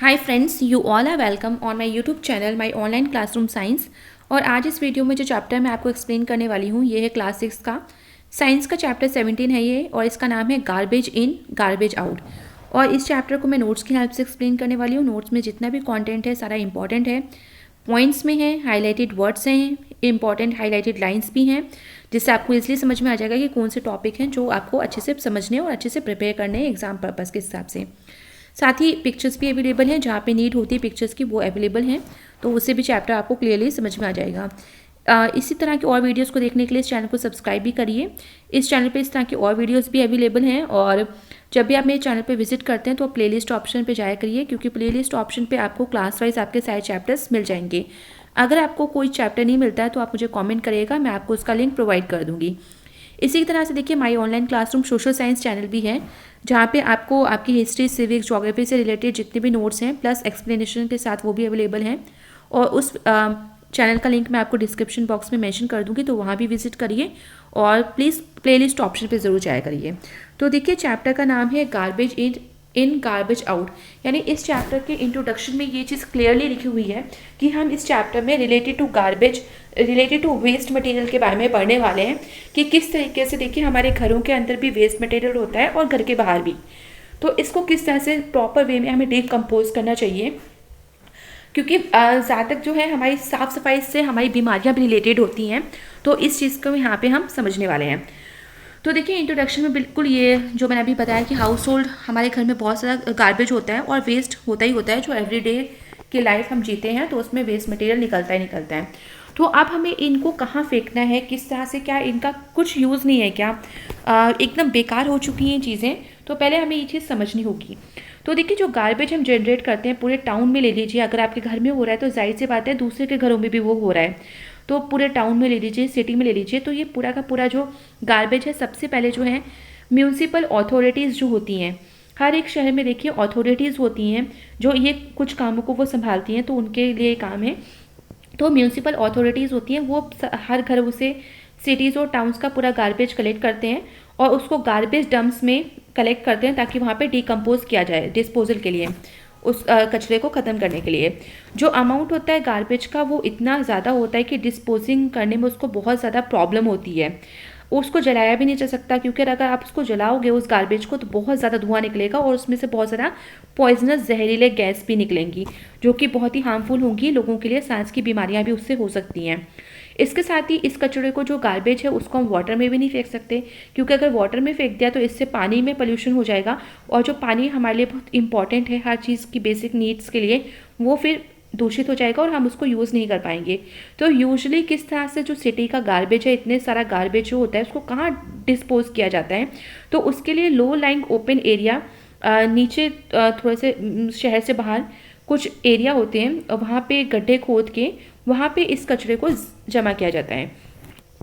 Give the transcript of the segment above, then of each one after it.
Hi friends, you all are welcome on my YouTube channel my online classroom science. और आज इस video में जो चैप्टर मैं आपको एक्सप्लेन करने वाली हूँ ये है क्लास 6 का साइंस का चैप्टर 17 है ये, और इसका नाम है गार्बेज इन गार्बेज आउट। और इस चैप्टर को मैं नोट्स की हेल्प से एक्सप्लेन करने वाली हूँ। नोट्स में जितना भी कॉन्टेंट है सारा इंपॉर्टेंट है, पॉइंट्स में है, हाईलाइटेड वर्ड्स हैं, इंपॉर्टेंट हाईलाइटेड लाइन्स भी हैं, जिससे आपको इसलिए समझ में आ जाएगा कि कौन से टॉपिक हैं जो आपको अच्छे से समझने और अच्छे से प्रिपेयर करने हैं एग्जाम पर्पज़ के हिसाब से। साथ ही पिक्चर्स भी अवेलेबल हैं, जहाँ पे नीड होती है पिक्चर्स की वो अवेलेबल हैं, तो उससे भी चैप्टर आपको क्लियरली समझ में आ जाएगा। इसी तरह की और वीडियोस को देखने के लिए इस चैनल को सब्सक्राइब भी करिए। इस चैनल पे इस तरह की और वीडियोस भी अवेलेबल हैं, और जब भी आप मेरे चैनल पे विजिट करते हैं तो प्लेलिस्ट ऑप्शन पे जाया करिए, क्योंकि प्लेलिस्ट ऑप्शन पे आपको क्लास वाइज आपके सारे चैप्टर्स मिल जाएंगे। अगर आपको कोई चैप्टर नहीं मिलता है तो आप मुझे कॉमेंट करिएगा, मैं आपको उसका लिंक प्रोवाइड कर दूँगी। इसी तरह से देखिए, my online classroom social science channel भी है, जहाँ पे आपको आपकी हिस्ट्री, सिविक्स, ज्योग्राफी से रिलेटेड जितने भी नोट्स हैं प्लस एक्सप्लेनेशन के साथ वो भी अवेलेबल हैं। और उस चैनल का लिंक मैं आपको डिस्क्रिप्शन बॉक्स में मेंशन कर दूँगी, तो वहाँ भी विजिट करिए और प्लीज़ प्लेलिस्ट ऑप्शन पे ज़रूर जाया करिए। तो देखिए, चैप्टर का नाम है गार्बेज इन गार्बेज आउट, यानी इस चैप्टर के इंट्रोडक्शन में ये चीज़ क्लियरली लिखी हुई है कि हम इस चैप्टर में रिलेटेड टू वेस्ट मटेरियल के बारे में पढ़ने वाले हैं कि किस तरीके से, देखिए, हमारे घरों के अंदर भी वेस्ट मटेरियल होता है और घर के बाहर भी, तो इसको किस तरह से प्रॉपर वे में हमें डिकम्पोज करना चाहिए, क्योंकि ज़्यादातर जो है हमारी साफ़ सफाई से हमारी बीमारियां भी रिलेटेड होती हैं। तो इस चीज़ को यहाँ पे हम समझने वाले हैं। तो देखिए, इंट्रोडक्शन में बिल्कुल ये जो मैंने अभी बताया कि हाउस होल्ड हमारे घर में बहुत सारा गार्बेज होता है और वेस्ट होता ही होता है, जो एवरीडे की लाइफ हम जीते हैं तो उसमें वेस्ट मटेरियल निकलता ही निकलता है। तो अब हमें इनको कहाँ फेंकना है, किस तरह से, क्या इनका कुछ यूज़ नहीं है क्या, एकदम बेकार हो चुकी हैं चीज़ें, तो पहले हमें ये चीज़ समझनी होगी। तो देखिए, जो गार्बेज हम जनरेट करते हैं पूरे टाउन में ले लीजिए, अगर आपके घर में हो रहा है तो जाहिर सी बात है दूसरे के घरों में भी वो हो रहा है, तो पूरे टाउन में ले लीजिए, सिटी में ले लीजिए, तो ये पूरा का पूरा जो गार्बेज है, सबसे पहले जो है म्यूनसिपल अथॉरिटीज़ जो होती हैं, हर एक शहर में देखिए अथॉरिटीज़ होती हैं जो ये कुछ कामों को वो संभालती हैं, तो उनके लिए काम है। तो म्यूनसिपल अथॉरिटीज़ होती हैं, वो हर घर से सिटीज़ और टाउन्स का पूरा गार्बेज कलेक्ट करते हैं और उसको गार्बेज डम्प्स में कलेक्ट करते हैं, ताकि वहाँ पे डिकम्पोज किया जाए डिस्पोजल के लिए, उस कचरे को ख़त्म करने के लिए। जो अमाउंट होता है गार्बेज का वो इतना ज़्यादा होता है कि डिस्पोजिंग करने में उसको बहुत ज़्यादा प्रॉब्लम होती है। उसको जलाया भी नहीं जा सकता, क्योंकि अगर आप उसको जलाओगे उस गार्बेज को तो बहुत ज़्यादा धुआं निकलेगा और उसमें से बहुत ज़्यादा पॉइजनस जहरीले गैस भी निकलेंगी, जो कि बहुत ही हार्मफुल होंगी लोगों के लिए, सांस की बीमारियां भी उससे हो सकती हैं। इसके साथ ही इस कचरे को, जो गार्बेज है, उसको हम वाटर में भी नहीं फेंक सकते, क्योंकि अगर वाटर में फेंक दिया तो इससे पानी में पोल्यूशन हो जाएगा, और जो पानी हमारे लिए बहुत इंपॉर्टेंट है हर चीज़ की बेसिक नीड्स के लिए, वो फिर दूषित हो जाएगा और हम उसको यूज़ नहीं कर पाएंगे। तो यूजुअली किस तरह से जो सिटी का गार्बेज है, इतने सारा गार्बेज जो होता है उसको कहाँ डिस्पोज किया जाता है, तो उसके लिए लो लाइंग ओपन एरिया, नीचे थोड़े से शहर से बाहर कुछ एरिया होते हैं, वहाँ पे गड्ढे खोद के वहाँ पे इस कचरे को जमा किया जाता है।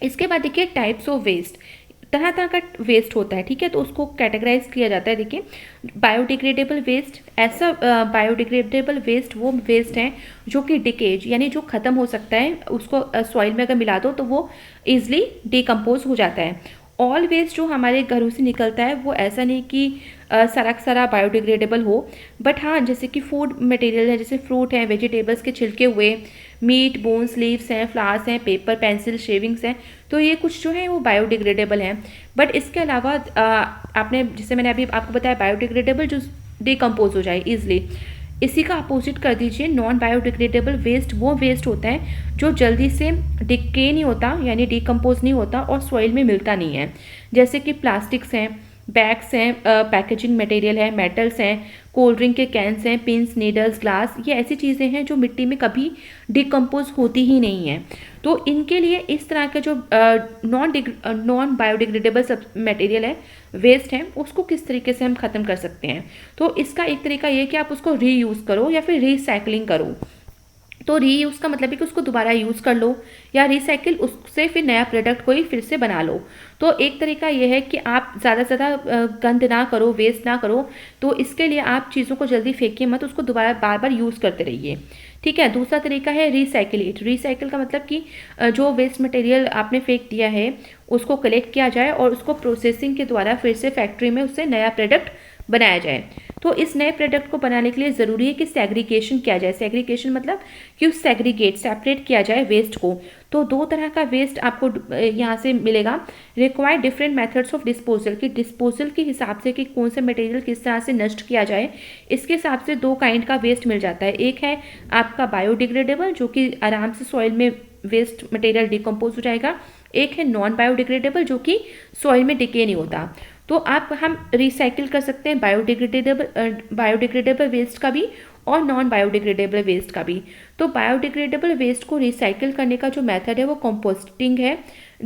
इसके बाद देखिए, टाइप्स ऑफ वेस्ट, तरह तरह का वेस्ट होता है, ठीक है, तो उसको कैटेगराइज किया जाता है। देखिए, बायोडिग्रेडेबल वेस्ट, ऐसा बायोडिग्रेडेबल वेस्ट वो वेस्ट है जो कि डिकेज यानी जो ख़त्म हो सकता है, उसको सॉइल में अगर मिला दो तो वो ईजिली डिकम्पोज हो जाता है। ऑल वेस्ट जो हमारे घरों से निकलता है वो ऐसा नहीं कि सारा बायोडिग्रेडेबल हो, बट हाँ, जैसे कि फूड मटेरियल है, जैसे फ्रूट हैं, वेजिटेबल्स के छिलके हुए, मीट, बोन्स, लीव्स हैं, फ्लावर्स हैं, पेपर, पेंसिल, शेविंग्स हैं, तो ये कुछ जो है वो बायोडिग्रेडेबल हैं। बट इसके अलावा आपने, जैसे मैंने अभी आपको बताया, बायोडिग्रेडेबल जो डिकम्पोज हो जाए ईजिली, इसी का अपोजिट कर दीजिए नॉन बायोडिग्रेडेबल वेस्ट, वो वेस्ट होता है जो जल्दी से डिके नहीं होता, यानी डिकम्पोज नहीं होता और सॉइल में मिलता नहीं है, जैसे कि प्लास्टिक्स हैं, बैग्स हैं, पैकेजिंग मटेरियल है, मेटल्स हैं, कोल्ड ड्रिंक के कैंस हैं, पिंस, नीडल्स, ग्लास, ये ऐसी चीज़ें हैं जो मिट्टी में कभी डिकम्पोज होती ही नहीं है। तो इनके लिए इस तरह का जो नॉन बायोडिग्रेडेबल सब मटेरियल है, वेस्ट है, उसको किस तरीके से हम ख़त्म कर सकते हैं। तो इसका एक तरीका ये है कि आप उसको रीयूज़ करो या फिर रिसाइकलिंग करो। तो रीयूज़ का मतलब है कि उसको दोबारा यूज़ कर लो, या रिसाइकिल, उससे फिर नया प्रोडक्ट कोई फिर से बना लो। तो एक तरीका यह है कि आप ज़्यादा से ज़्यादा गंद ना करो, वेस्ट ना करो, तो इसके लिए आप चीज़ों को जल्दी फेंकिए मत, उसको दोबारा बार बार यूज़ करते रहिए, ठीक है। दूसरा तरीका है रिसाइकिल इट। रिसाइकिल का मतलब कि जो वेस्ट मटेरियल आपने फेंक दिया है उसको कलेक्ट किया जाए और उसको प्रोसेसिंग के द्वारा फिर से फैक्ट्री में उससे नया प्रोडक्ट बनाया जाए। तो इस नए प्रोडक्ट को बनाने के लिए ज़रूरी है कि सेग्रीगेशन किया जाए। सेग्रीगेशन मतलब कि सेग्रीगेट सेपरेट किया जाए वेस्ट को। तो दो तरह का वेस्ट आपको यहाँ से मिलेगा। Require different methods of disposal, कि डिस्पोजल के हिसाब से कि कौन सा मटेरियल किस तरह से नष्ट किया जाए, इसके हिसाब से दो काइंड का वेस्ट मिल जाता है। एक है आपका बायोडिग्रेडेबल, जो कि आराम से सॉइल में वेस्ट मटेरियल डिकम्पोज हो जाएगा। एक है नॉन बायोडिग्रेडेबल, जो कि सॉइल में डिके नहीं होता। तो आप हम रिसाइकिल कर सकते हैं बायोडिग्रेडेबल वेस्ट का भी और नॉन बायोडिग्रेडेबल वेस्ट का भी। तो बायोडिग्रेडेबल वेस्ट को रिसाइकिल करने का जो मेथड है वो कंपोस्टिंग है।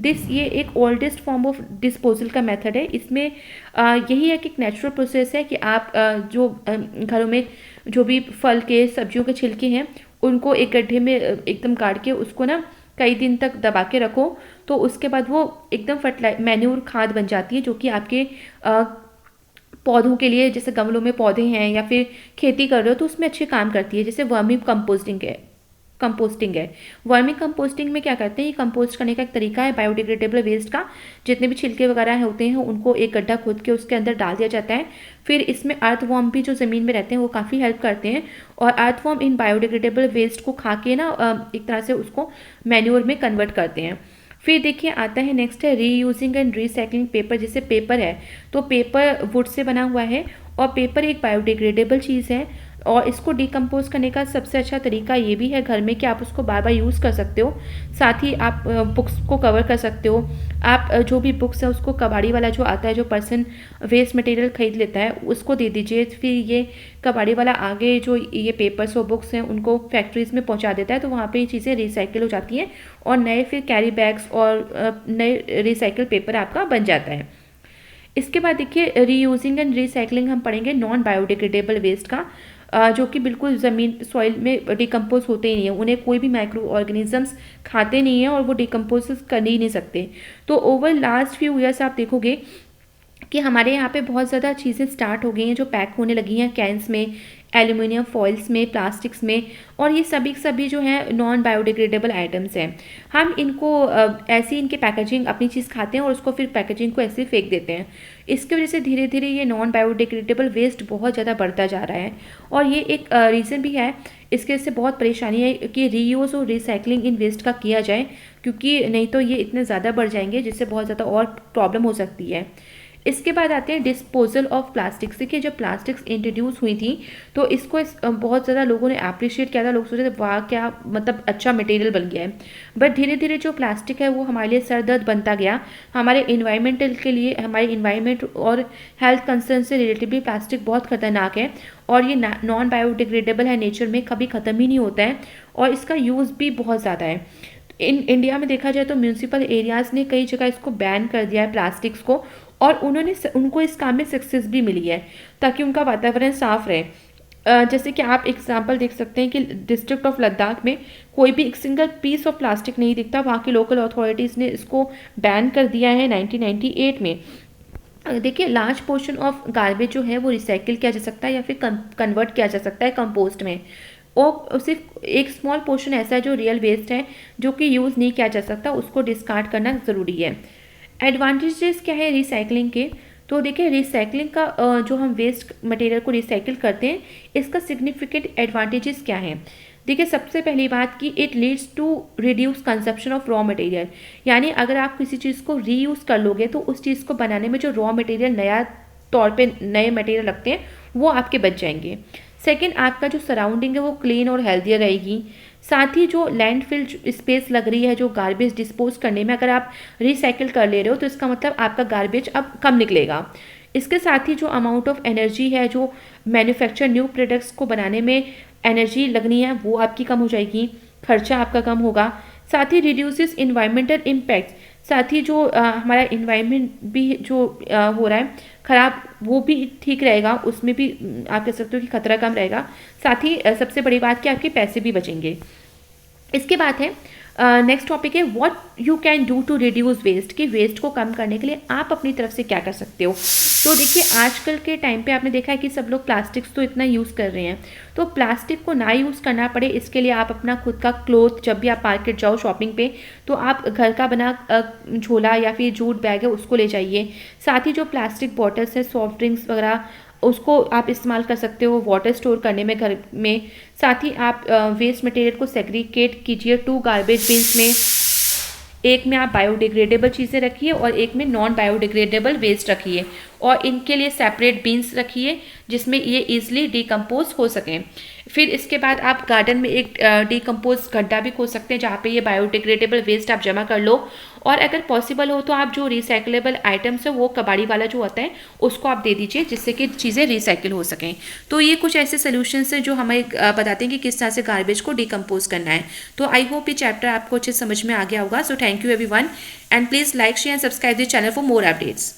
ये एक ओल्डेस्ट फॉर्म ऑफ डिस्पोजल का मेथड है। इसमें यही है कि एक नेचुरल प्रोसेस है कि आप जो घरों में जो भी फल के सब्जियों के छिलके हैं उनको एक गड्ढे में एकदम गाड़ के उसको ना कई दिन तक दबा के रखो, तो उसके बाद वो एकदम मैन्योर खाद बन जाती है, जो कि आपके पौधों के लिए, जैसे गमलों में पौधे हैं या फिर खेती कर रहे हो तो उसमें अच्छे काम करती है। जैसे वर्मी कंपोस्टिंग है। वर्मी कंपोस्टिंग में क्या करते हैं, ये कंपोस्ट करने का एक तरीका है बायोडिग्रेडेबल वेस्ट का। जितने भी छिलके वगैरह होते हैं उनको एक गड्ढा खोद के उसके अंदर डाल दिया जाता है। फिर इसमें अर्थवॉर्म भी जो ज़मीन में रहते हैं वो काफ़ी हेल्प करते हैं, और अर्थवॉर्म इन बायोडिग्रेडेबल वेस्ट को खा के ना एक तरह से उसको मैन्योर में कन्वर्ट करते हैं। फिर देखिए आता है नेक्स्ट है रीयूजिंग एंड रीसाइक्लिंग पेपर। जैसे पेपर है तो पेपर वुड से बना हुआ है और पेपर एक बायोडिग्रेडेबल चीज़ है, और इसको डिकम्पोज करने का सबसे अच्छा तरीका ये भी है घर में कि आप उसको बार बार यूज़ कर सकते हो। साथ ही आप बुक्स को कवर कर सकते हो। आप जो भी बुक्स है उसको कबाड़ी वाला जो आता है, जो पर्सन वेस्ट मटेरियल खरीद लेता है उसको दे दीजिए। फिर ये कबाड़ी वाला आगे जो ये पेपर्स और बुक्स हैं उनको फैक्ट्रीज़ में पहुंचा देता है, तो वहाँ पे ये चीज़ें रिसाइकिल हो जाती हैं और नए फिर कैरी बैग्स और नए रिसाइकिल पेपर आपका बन जाता है। इसके बाद देखिए रीयूजिंग एंड रिसाइकलिंग हम पढ़ेंगे नॉन बायोडिग्रेडेबल वेस्ट का, जो कि बिल्कुल ज़मीन सॉइल में डिकम्पोज होते ही नहीं है, उन्हें कोई भी माइक्रो ऑर्गेनिजम्स खाते नहीं हैं और वो डिकम्पोज कर ही नहीं सकते। तो ओवर लास्ट फ्यू ईयर्स आप देखोगे कि हमारे यहाँ पे बहुत ज़्यादा चीज़ें स्टार्ट हो गई हैं जो पैक होने लगी हैं कैंस में, एल्यूमिनियम फॉइल्स में, प्लास्टिक्स में, और ये सभी जो हैं नॉन बायोडिग्रेडेबल आइटम्स हैं। हम इनको ऐसी इनके पैकेजिंग अपनी चीज़ खाते हैं और उसको फिर पैकेजिंग को ऐसे फेंक देते हैं। इसकी वजह से धीरे धीरे ये नॉन बायोडिग्रेडेबल वेस्ट बहुत ज़्यादा बढ़ता जा रहा है, और ये एक रीज़न भी है इसके वजह से बहुत परेशानी है कि रीयूज़ और रिसाइकलिंग इन वेस्ट का किया जाए, क्योंकि नहीं तो ये इतने ज़्यादा बढ़ जाएंगे जिससे बहुत ज़्यादा और प्रॉब्लम हो सकती है। इसके बाद आते हैं डिस्पोजल ऑफ प्लास्टिक्स। देखिए जब प्लास्टिक्स इंट्रोड्यूस हुई थी तो इसको बहुत ज़्यादा लोगों ने अप्रिशिएट किया था। लोग सोचे थे वाह क्या मतलब अच्छा मटेरियल बन गया है, बट धीरे धीरे जो प्लास्टिक है वो हमारे लिए सरदर्द बनता गया। हमारे इन्वायरमेंटल के लिए, हमारे इन्वायरमेंट और हेल्थ कंसर्न से रिलेटिवली प्लास्टिक बहुत खतरनाक है, और ये नॉन बायोडिग्रेडेबल है, नेचर में कभी ख़त्म ही नहीं होता है, और इसका यूज़ भी बहुत ज़्यादा है। इंडिया में देखा जाए तो म्यूनसिपल एरियाज़ ने कई जगह इसको बैन कर दिया है प्लास्टिक्स को, और उनको इस काम में सक्सेस भी मिली है ताकि उनका वातावरण साफ रहे। जैसे कि आप एग्जांपल देख सकते हैं कि डिस्ट्रिक्ट ऑफ लद्दाख में कोई भी एक सिंगल पीस ऑफ प्लास्टिक नहीं दिखता। वहाँ की लोकल अथॉरिटीज़ ने इसको बैन कर दिया है 1998 में। देखिए लार्ज पोर्शन ऑफ गार्बेज जो है वो रिसाइकिल किया जा सकता है या फिर कन्वर्ट किया जा सकता है कंपोस्ट में, और सिर्फ एक स्मॉल पोर्शन ऐसा है जो रियल वेस्ट है जो कि यूज़ नहीं किया जा सकता, उसको डिस्कार्ड करना ज़रूरी है। एडवांटेजेस क्या है रिसाइकलिंग के, तो देखिए रिसाइकलिंग का जो हम वेस्ट मटेरियल को रिसाइकिल करते हैं इसका सिग्निफिकेंट एडवांटेजेस क्या हैं। देखिए सबसे पहली बात कि it leads to reduce consumption of raw material, यानी अगर आप किसी चीज़ को रीयूज़ कर लोगे तो उस चीज़ को बनाने में जो रॉ मटेरियल नया तौर पे नए मटेरियल लगते हैं वो आपके बच जाएंगे। सेकेंड, आपका जो सराउंडिंग है वो क्लीन और हेल्थियर रहेगी। साथ ही जो लैंडफिल स्पेस लग रही है जो गार्बेज डिस्पोज करने में, अगर आप रिसाइकिल कर ले रहे हो तो इसका मतलब आपका गार्बेज अब कम निकलेगा। इसके साथ ही जो अमाउंट ऑफ एनर्जी है जो मैन्युफैक्चर न्यू प्रोडक्ट्स को बनाने में एनर्जी लगनी है वो आपकी कम हो जाएगी, खर्चा आपका कम होगा। साथ ही रिड्यूसेस इन्वायरमेंटल इम्पैक्ट, साथ ही जो हमारा इन्वायरमेंट भी जो हो रहा है ख़राब वो भी ठीक रहेगा, उसमें भी आप कह सकते हो कि खतरा कम रहेगा। साथ ही सबसे बड़ी बात कि आपके पैसे भी बचेंगे। इसके बाद है नेक्स्ट टॉपिक है what you can do to reduce waste, कि वेस्ट को कम करने के लिए आप अपनी तरफ से क्या कर सकते हो। तो देखिए आजकल के टाइम पे आपने देखा है कि सब लोग प्लास्टिक्स तो इतना यूज़ कर रहे हैं, तो प्लास्टिक को ना यूज़ करना पड़े इसके लिए आप अपना खुद का क्लोथ, जब भी आप मार्केट जाओ शॉपिंग पे तो आप घर का बना झोला या फिर जूट बैग है उसको ले जाइए। साथ ही जो प्लास्टिक बॉटल्स हैं, सॉफ्ट ड्रिंक्स वगैरह उसको आप इस्तेमाल कर सकते हो वाटर स्टोर करने में घर में। साथ ही आप वेस्ट मटेरियल को सेग्रीगेट कीजिए 2 गार्बेज बिन्स में। एक में आप बायोडिग्रेडेबल चीज़ें रखिए और एक में नॉन बायोडिग्रेडेबल वेस्ट रखिए, और इनके लिए सेपरेट बिन्स रखिए जिसमें ये ईजिली डिकम्पोज हो सकें। फिर इसके बाद आप गार्डन में एक डिकम्पोज गड्ढा भी खोद सकते हैं जहाँ पे ये बायोडिग्रेडेबल वेस्ट आप जमा कर लो, और अगर पॉसिबल हो तो आप जो रिसाइकलेबल आइटम्स है वो कबाड़ी वाला जो होता है उसको आप दे दीजिए जिससे कि चीज़ें रिसाइकिल हो सकें। तो ये कुछ ऐसे सोल्यूशंस हैं जो हमें बताते हैं कि किस तरह से गार्बेज को डिकम्पोज करना है। तो आई होप ये चैप्टर आपको अच्छे समझ में आ गया होगा। So thank you everyone, and please like share and subscribe this channel for more updates.